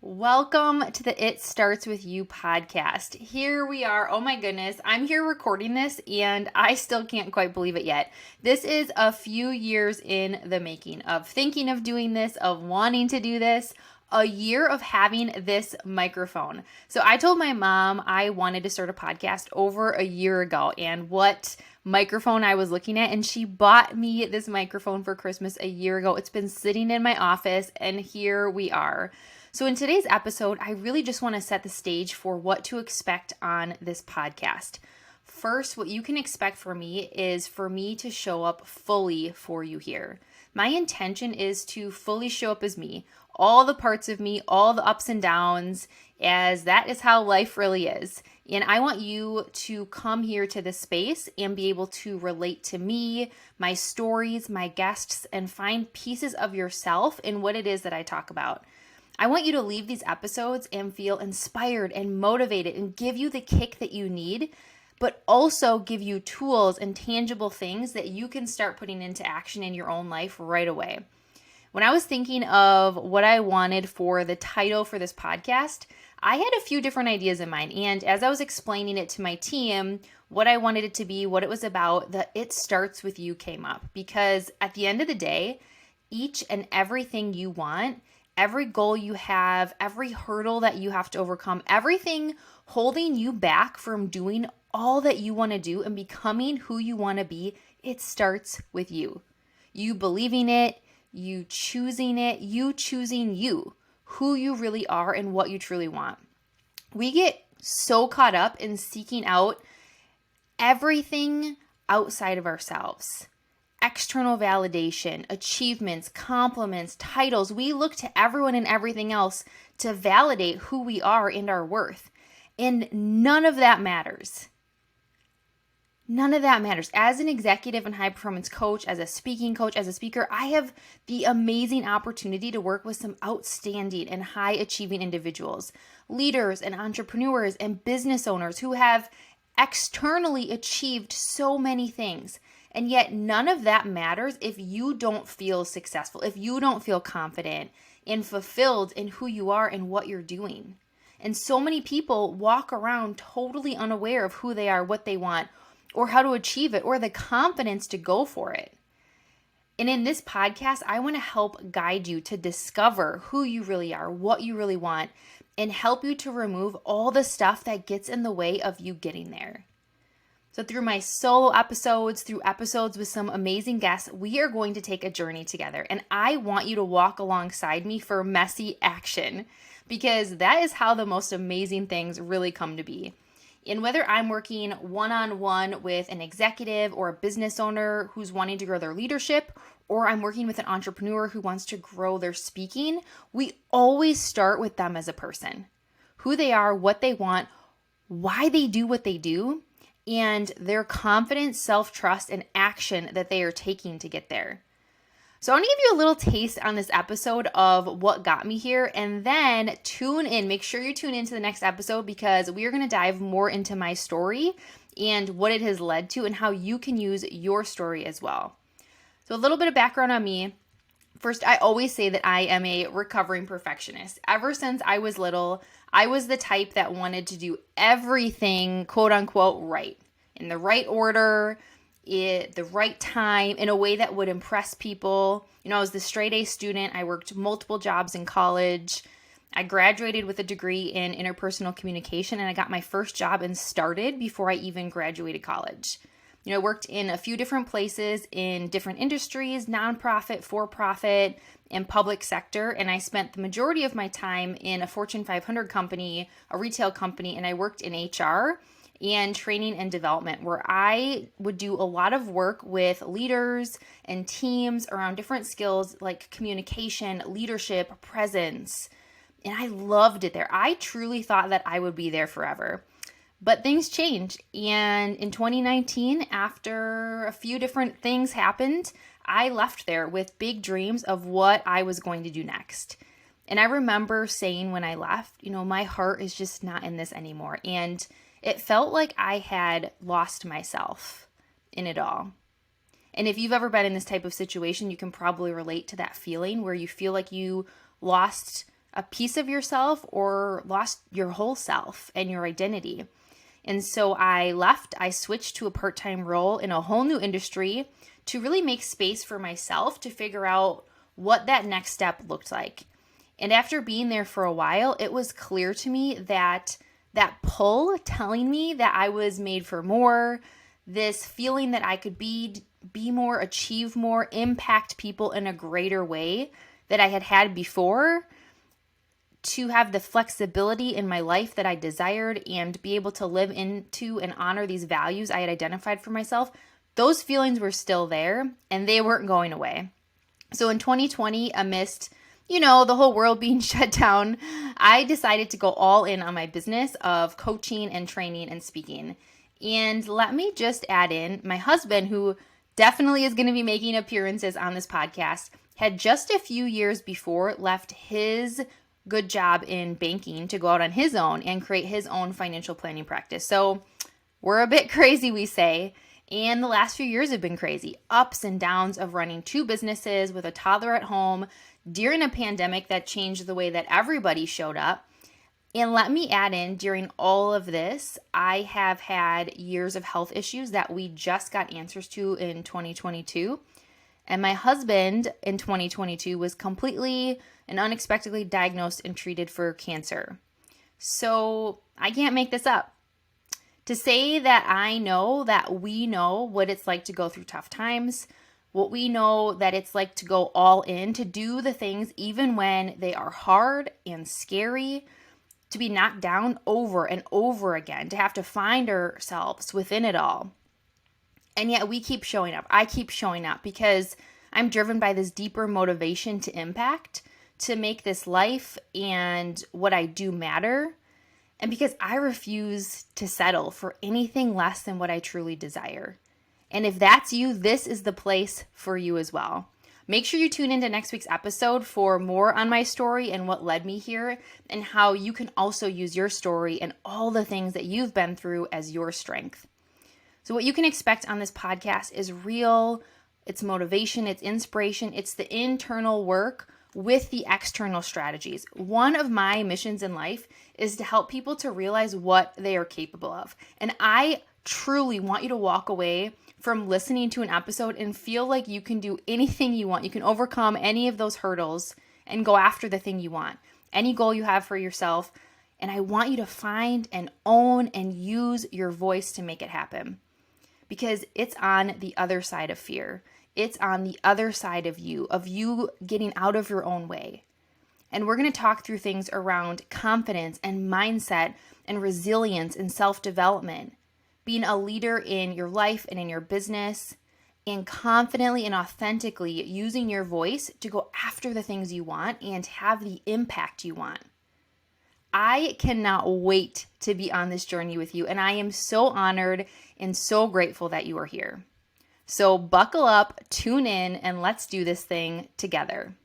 Welcome to the It Starts With You podcast. Here we are. Oh my goodness. I'm here recording this and I still can't quite believe it yet. This is a few years in the making of thinking of doing this, of wanting to do this, a year of having this microphone. So I told my mom I wanted to start a podcast over a year ago and what microphone I was looking at, and she bought me this microphone for Christmas a year ago. It's been sitting in my office and here we are. So in today's episode, I really just want to set the stage for what to expect on this podcast. First, what you can expect from me is for me to show up fully for you here. My intention is to fully show up as me, all the parts of me, all the ups and downs, as that is how life really is. And I want you to come here to this space and be able to relate to me, my stories, my guests, and find pieces of yourself in what it is that I talk about. I want you to leave these episodes and feel inspired and motivated and give you the kick that you need, but also give you tools and tangible things that you can start putting into action in your own life right away. When I was thinking of what I wanted for the title for this podcast, I had a few different ideas in mind. And as I was explaining it to my team, what I wanted it to be, what it was about, the It Starts With You came up. Because at the end of the day, each and everything you want, every goal you have, every hurdle that you have to overcome, everything holding you back from doing all that you want to do and becoming who you want to be, it starts with you. You believing it, you choosing you, who you really are and what you truly want. We get so caught up in seeking out everything outside of ourselves. External validation, achievements, compliments, titles. We look to everyone and everything else to validate who we are and our worth. And none of that matters. None of that matters. As an executive and high performance coach, as a speaking coach, as a speaker, I have the amazing opportunity to work with some outstanding and high achieving individuals, leaders and entrepreneurs and business owners who have externally achieved so many things. And yet none of that matters if you don't feel successful, if you don't feel confident and fulfilled in who you are and what you're doing. And so many people walk around totally unaware of who they are, what they want, or how to achieve it, or the confidence to go for it. And in this podcast, I want to help guide you to discover who you really are, what you really want, and help you to remove all the stuff that gets in the way of you getting there. So through my solo episodes, through episodes with some amazing guests, we are going to take a journey together. And I want you to walk alongside me for messy action, because that is how the most amazing things really come to be. And whether I'm working one-on-one with an executive or a business owner who's wanting to grow their leadership, or I'm working with an entrepreneur who wants to grow their speaking, we always start with them as a person. Who they are, what they want, why they do what they do, and their confidence, self-trust, and action that they are taking to get there. So I want to give you a little taste on this episode of what got me here, and then tune in. Make sure you tune into the next episode because we are going to dive more into my story and what it has led to and how you can use your story as well. So a little bit of background on me. First, I always say that I am a recovering perfectionist. Ever since I was little, I was the type that wanted to do everything, quote unquote, right, in the right order, at the right time, in a way that would impress people. I was the straight A student. I worked multiple jobs in college. I graduated with a degree in interpersonal communication, and I got my first job and started before I even graduated college. I worked in a few different places in different industries, nonprofit, for-profit, and public sector, and I spent the majority of my time in a Fortune 500 company, a retail company, and I worked in HR and training and development, where I would do a lot of work with leaders and teams around different skills like communication, leadership, presence, and I loved it there. I truly thought that I would be there forever. But things changed, and in 2019, after a few different things happened, I left there with big dreams of what I was going to do next. And I remember saying when I left, my heart is just not in this anymore. And it felt like I had lost myself in it all. And if you've ever been in this type of situation, you can probably relate to that feeling where you feel like you lost a piece of yourself or lost your whole self and your identity. And so I left. I switched to a part-time role in a whole new industry to really make space for myself to figure out what that next step looked like. And after being there for a while, it was clear to me that that pull telling me that I was made for more, this feeling that I could be more, achieve more, impact people in a greater way that I had before, to have the flexibility in my life that I desired and be able to live into and honor these values I had identified for myself, those feelings were still there and they weren't going away. So in 2020, amidst, the whole world being shut down, I decided to go all in on my business of coaching and training and speaking. And let me just add in, my husband, who definitely is going to be making appearances on this podcast, had just a few years before left his good job in banking to go out on his own and create his own financial planning practice. So we're a bit crazy, we say. And the last few years have been crazy. Ups and downs of running two businesses with a toddler at home during a pandemic that changed the way that everybody showed up. And let me add in, during all of this, I have had years of health issues that we just got answers to in 2022. And my husband in 2022 was completely and unexpectedly diagnosed and treated for cancer. So I can't make this up. To say that I know that we know what it's like to go through tough times, what we know that it's like to go all in, to do the things even when they are hard and scary, to be knocked down over and over again, to have to find ourselves within it all. And yet we keep showing up. I keep showing up because I'm driven by this deeper motivation to impact, to make this life and what I do matter. And because I refuse to settle for anything less than what I truly desire. And if that's you, this is the place for you as well. Make sure you tune into next week's episode for more on my story and what led me here, and how you can also use your story and all the things that you've been through as your strength. So what you can expect on this podcast is real, it's motivation, it's inspiration, it's the internal work with the external strategies. One of my missions in life is to help people to realize what they are capable of. And I truly want you to walk away from listening to an episode and feel like you can do anything you want. You can overcome any of those hurdles and go after the thing you want, any goal you have for yourself. And I want you to find and own and use your voice to make it happen, because it's on the other side of fear. It's on the other side of you getting out of your own way. And we're going to talk through things around confidence and mindset and resilience and self-development, being a leader in your life and in your business, and confidently and authentically using your voice to go after the things you want and have the impact you want. I cannot wait to be on this journey with you, and I am so honored and so grateful that you are here. So buckle up, tune in, and let's do this thing together.